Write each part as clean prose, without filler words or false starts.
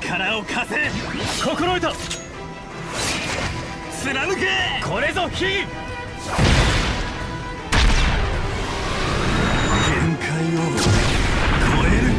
力を貸せ。心得た。貫け。これぞ非限界を超える。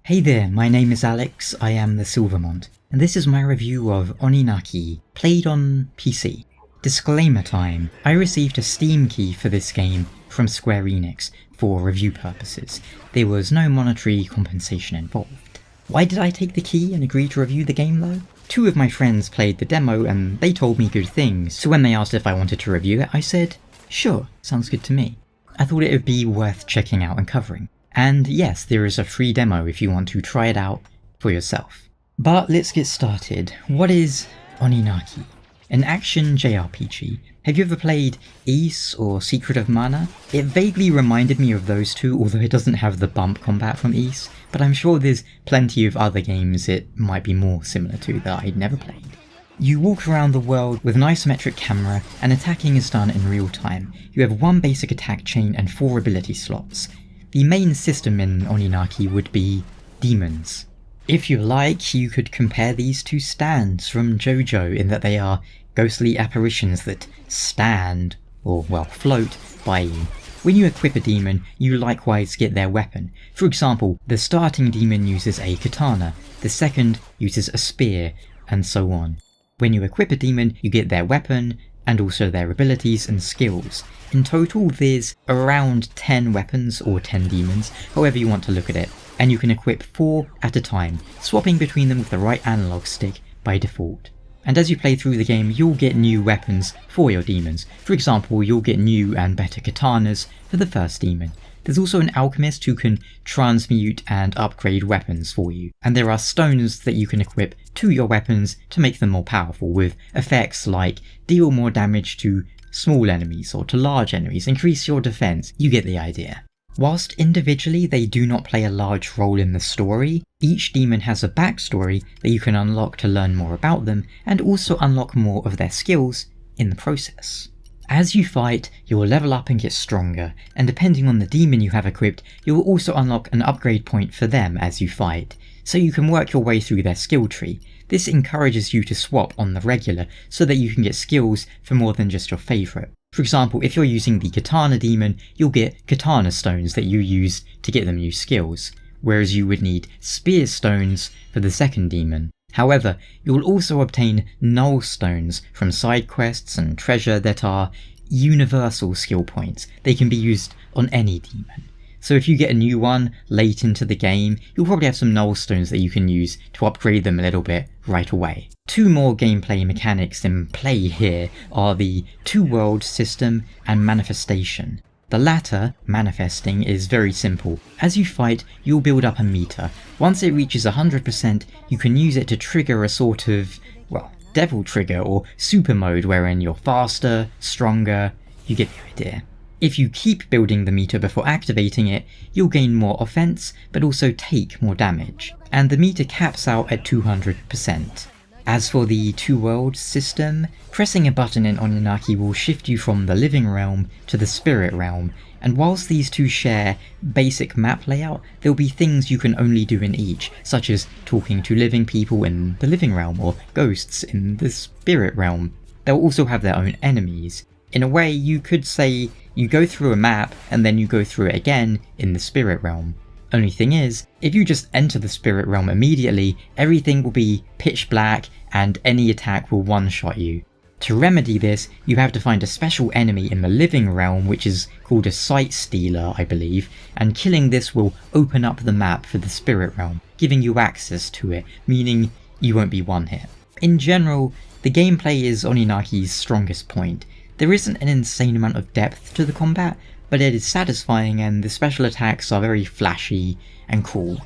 Hey there, my name is Alex, I am the Silver Mont, and this is my review of Oninaki, played on PC. Disclaimer time, I received a Steam key for this game from Square Enix for review purposes. There was no monetary compensation involved. Why did I take the key and agree to review the game though? Two of my friends played the demo and they told me good things, so when they asked if I wanted to review it, I said, sure, sounds good to me. I thought it would be worth checking out and covering. And yes, there is a free demo if you want to try it out for yourself. But let's get started. What is Oninaki? An action JRPG. Have you ever played Ys or Secret of Mana? It vaguely reminded me of those two, although it doesn't have the bump combat from Ys, but I'm sure there's plenty of other games it might be more similar to that I'd never played. You walk around the world with an isometric camera and attacking is done in real time. You have one basic attack chain and 4 ability slots. The main system in Oninaki would be demons. If you like, you could compare these to stands from JoJo in that they are ghostly apparitions that stand, or well, float, by you. When you equip a demon, you likewise get their weapon. For example, the starting demon uses a katana, the second uses a spear, and so on. When you equip a demon, you get their weapon, and also their abilities and skills. In total, there's around 10 weapons or 10 demons, however you want to look at it, and you can equip 4 at a time, swapping between them with the right analog stick by default. And as you play through the game, you'll get new weapons for your demons. For example, you'll get new and better katanas for the first demon. There's also an alchemist who can transmute and upgrade weapons for you, and there are stones that you can equip to your weapons to make them more powerful, with effects like deal more damage to small enemies or to large enemies, increase your defense, you get the idea. Whilst individually they do not play a large role in the story, each demon has a backstory that you can unlock to learn more about them, and also unlock more of their skills in the process. As you fight, you will level up and get stronger, and depending on the demon you have equipped, you will also unlock an upgrade point for them as you fight, so you can work your way through their skill tree. This encourages you to swap on the regular, so that you can get skills for more than just your favourite. For example, if you're using the katana demon, you'll get katana stones that you use to get them new skills, whereas you would need spear stones for the second demon. However, you'll also obtain null stones from side quests and treasure that are universal skill points. They can be used on any demon. So if you get a new one late into the game, you'll probably have some null stones that you can use to upgrade them a little bit right away. 2 more gameplay mechanics in play here are the 2-world system and manifestation. The latter, manifesting, is very simple. As you fight, you'll build up a meter. Once it reaches 100%, you can use it to trigger a sort of, well, devil trigger or super mode wherein you're faster, stronger, you get the idea. If you keep building the meter before activating it, you'll gain more offense, but also take more damage, and the meter caps out at 200%. As for the 2-world system, pressing a button in Oninaki will shift you from the living realm to the spirit realm, and whilst these two share basic map layout, there'll be things you can only do in each, such as talking to living people in the living realm or ghosts in the spirit realm. They'll also have their own enemies. In a way, you could say you go through a map and then you go through it again in the spirit realm. Only thing is, if you just enter the spirit realm immediately, everything will be pitch black and any attack will one-shot you. To remedy this, you have to find a special enemy in the living realm which is called a sight stealer, I believe, and killing this will open up the map for the spirit realm, giving you access to it, meaning you won't be one-hit. In general, the gameplay is Oninaki's strongest point. There isn't an insane amount of depth to the combat, but it is satisfying and the special attacks are very flashy and cool.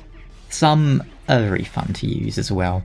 Some are very fun to use as well.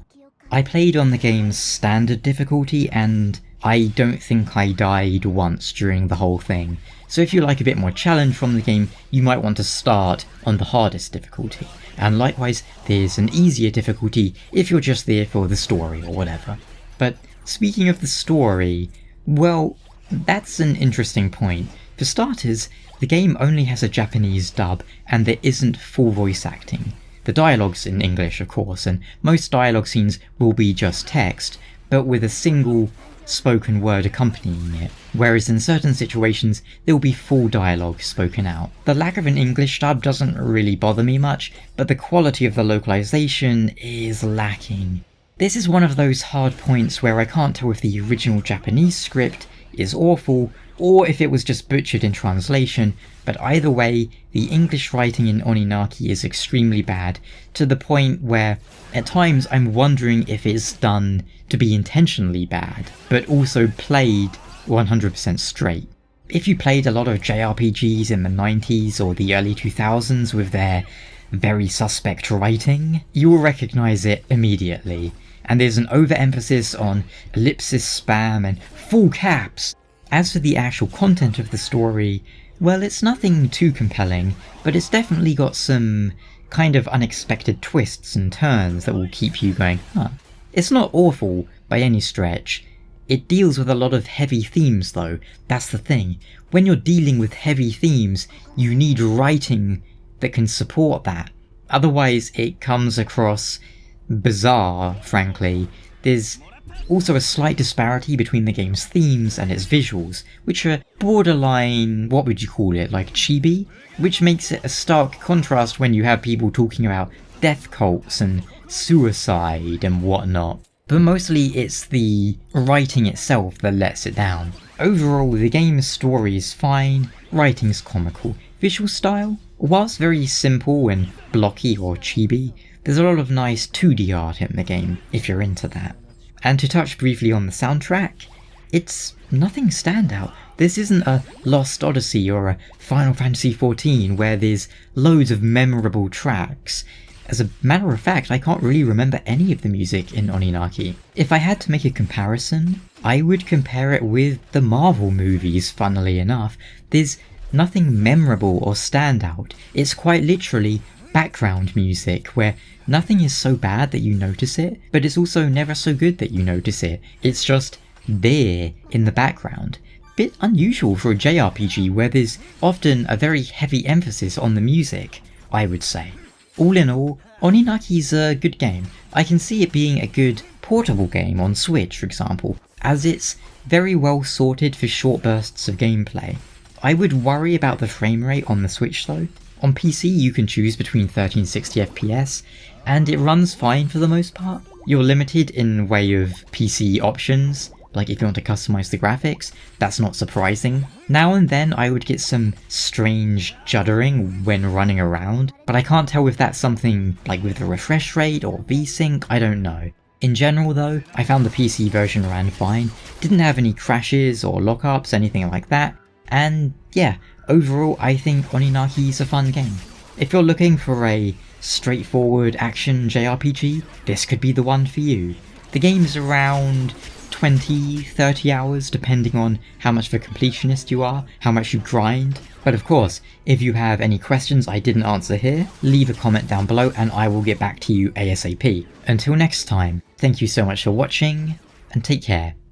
I played on the game's standard difficulty and I don't think I died once during the whole thing, so if you like a bit more challenge from the game, you might want to start on the hardest difficulty, and likewise there's an easier difficulty if you're just there for the story or whatever. But speaking of the story, well, that's an interesting point. For starters, The game only has a Japanese dub and there isn't full voice acting. The dialogue's in English, of course, and most dialogue scenes will be just text, but with a single spoken word accompanying it, whereas in certain situations there will be full dialogue spoken out. The lack of an English dub doesn't really bother me much, but the quality of the localization is lacking. This is one of those hard points where I can't tell if the original Japanese script is awful or if it was just butchered in translation, but either way, the English writing in Oninaki is extremely bad, to the point where at times I'm wondering if it's done to be intentionally bad, but also played 100% straight. If you played a lot of JRPGs in the 90s or the early 2000s with their very suspect writing, you will recognise it immediately, and there's an overemphasis on ellipsis spam and full caps. As for the actual content of the story, well, it's nothing too compelling, but it's definitely got some kind of unexpected twists and turns that will keep you going, huh. It's not awful by any stretch. It deals with a lot of heavy themes though, that's the thing. When you're dealing with heavy themes, you need writing that can support that. Otherwise it comes across bizarre, frankly. There's also a slight disparity between the game's themes and its visuals, which are borderline, what would you call it, like chibi? Which makes it a stark contrast when you have people talking about death cults and suicide and whatnot. But mostly it's the writing itself that lets it down. Overall, the game's story is fine, writing's comical. Visual style, whilst very simple and blocky or chibi, there's a lot of nice 2D art in the game, if you're into that. And to touch briefly on the soundtrack, it's nothing standout. This isn't a Lost Odyssey or a Final Fantasy XIV where there's loads of memorable tracks. As a matter of fact, I can't really remember any of the music in Oninaki. If I had to make a comparison, I would compare it with the Marvel movies, funnily enough. There's nothing memorable or standout. It's quite literally background music, where nothing is so bad that you notice it, but it's also never so good that you notice it. It's just there in the background. Bit unusual for a JRPG where there's often a very heavy emphasis on the music, I would say. All in all, Oninaki's a good game. I can see it being a good portable game on Switch, for example, as it's very well sorted for short bursts of gameplay. I would worry about the frame rate on the Switch though. On PC you can choose between 1360 FPS, and it runs fine for the most part. You're limited in way of PC options, like if you want to customize the graphics, that's not surprising. Now and then I would get some strange juddering when running around, but I can't tell if that's something like with the refresh rate or VSync, I don't know. In general though, I found the PC version ran fine, didn't have any crashes or lockups, anything like that, and yeah, overall I think Oninaki is a fun game. If you're looking for a straightforward action JRPG, this could be the one for you. The game's around 20-30 hours depending on how much of a completionist you are, how much you grind. But of course, if you have any questions I didn't answer here, leave a comment down below and I will get back to you ASAP. Until next time, thank you so much for watching, and take care.